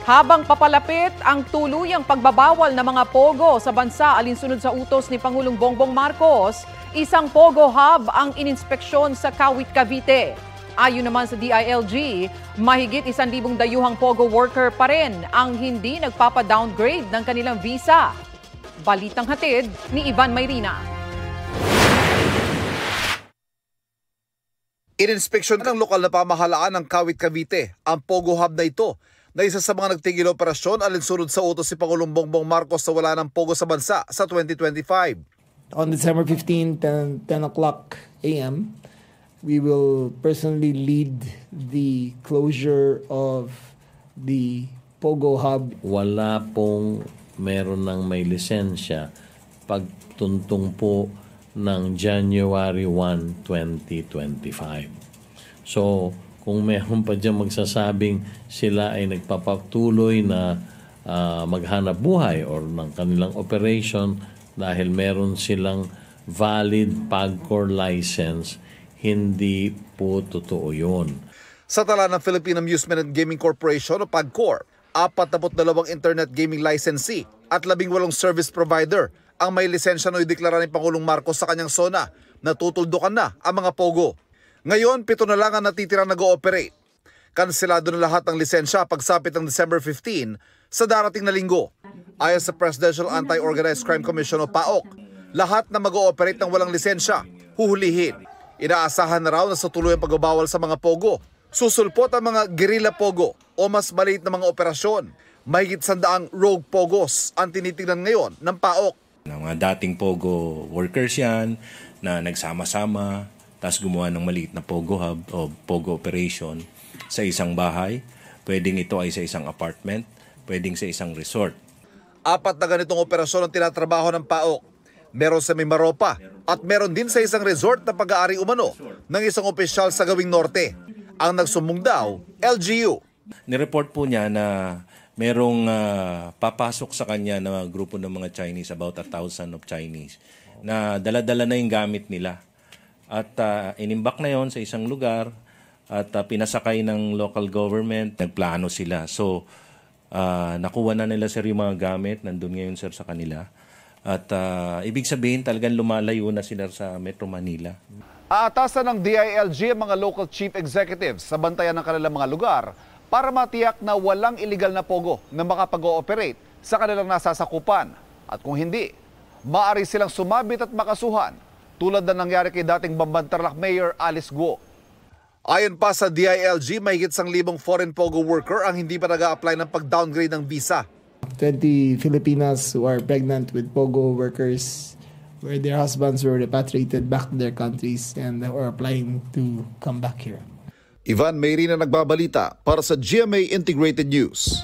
Habang papalapit ang tuluyang pagbabawal ng mga pogo sa bansa alinsunod sa utos ni Pangulong Bongbong Marcos, isang pogo hub ang ininspeksyon sa Kawit, Cavite. Ayon naman sa DILG, mahigit 1,000 dayuhang pogo worker pa rin ang hindi nagpapa-downgrade ng kanilang visa. Balitang hatid ni Ivan Mayrina. Ininspeksyon ng lokal na pamahalaan ng Kawit, Cavite ang pogo hub na ito na isa sa mga nagtigil operasyon alinsunod sa utos si Pangulong Bongbong Marcos na wala ng pogo sa bansa sa 2025. On December 15, 10 o'clock a.m., we will personally lead the closure of the Pogo Hub. Wala pong meron ng may lisensya pagtuntong po ng January 1, 2025. So, kung meron pa dyan magsasabing sila ay nagpapatuloy na maghanap buhay or ng kanilang operation dahil meron silang valid PAGCOR license, hindi po totoo yun. Sa tala ng Philippine Amusement and Gaming Corporation o PAGCOR, 42 internet gaming licensee at 18 service provider ang may lisensya na ideklara ni Pangulong Marcos sa kanyang zona na tutuldukan na ang mga pogo. Ngayon, 7 na lang ang natitira nag-ooperate. Kanselado na lahat ng lisensya pagsapit ng December 15 sa darating na linggo. Ayon sa Presidential Anti-Organized Crime Commission o PAOK, lahat na mag-ooperate ng walang lisensya, huhulihin. Inaasahan na raw na sa tuluyang pagbabawal sa mga pogo, susulpot ang mga guerrilla pogo o mas maliit na mga operasyon. Mahigit 100 rogue pogos ang tinitingnan ngayon ng PAOK. Mga dating pogo workers yan na nagsama-sama, tapos gumawa ng maliit na pogo hub o pogo operation sa isang bahay. Pwedeng ito ay sa isang apartment, pwedeng sa isang resort. 4 na ganitong operasyon ang tinatrabaho ng PAOK. Meron sa Mimaropa at meron din sa isang resort na pag-aari umano ng isang opisyal sa Gawing Norte. Ang nagsumbong daw, LGU. Nireport po niya na merong papasok sa kanya na grupo ng mga Chinese, about 1,000 of Chinese, na dala-dala na yung gamit nila. At inimbak na yon sa isang lugar at pinasakay ng local government. Nagplano sila. So, nakuha na nila sir yung mga gamit. Nandun ngayon sir sa kanila. At ibig sabihin talagang lumalayo na sila sa Metro Manila. Aatasan ng DILG ang mga local chief executives sa bantayan ng kanilang mga lugar para matiyak na walang illegal na pogo na makapag-ooperate sa kanilang nasasakupan. At kung hindi, maaari silang sumabit at makasuhan tulad na nangyari kay dating Bamban Tarlac Mayor Alice Guo. Ayon pa sa DILG, mahigit 1,000 foreign pogo worker ang hindi pa nag-a-apply ng pag-downgrade ng visa. 20 Filipinas who are pregnant with Pogo workers where their husbands were repatriated back to their countries and are applying to come back here. Ivan Mayrina nagbabalita para sa GMA Integrated News.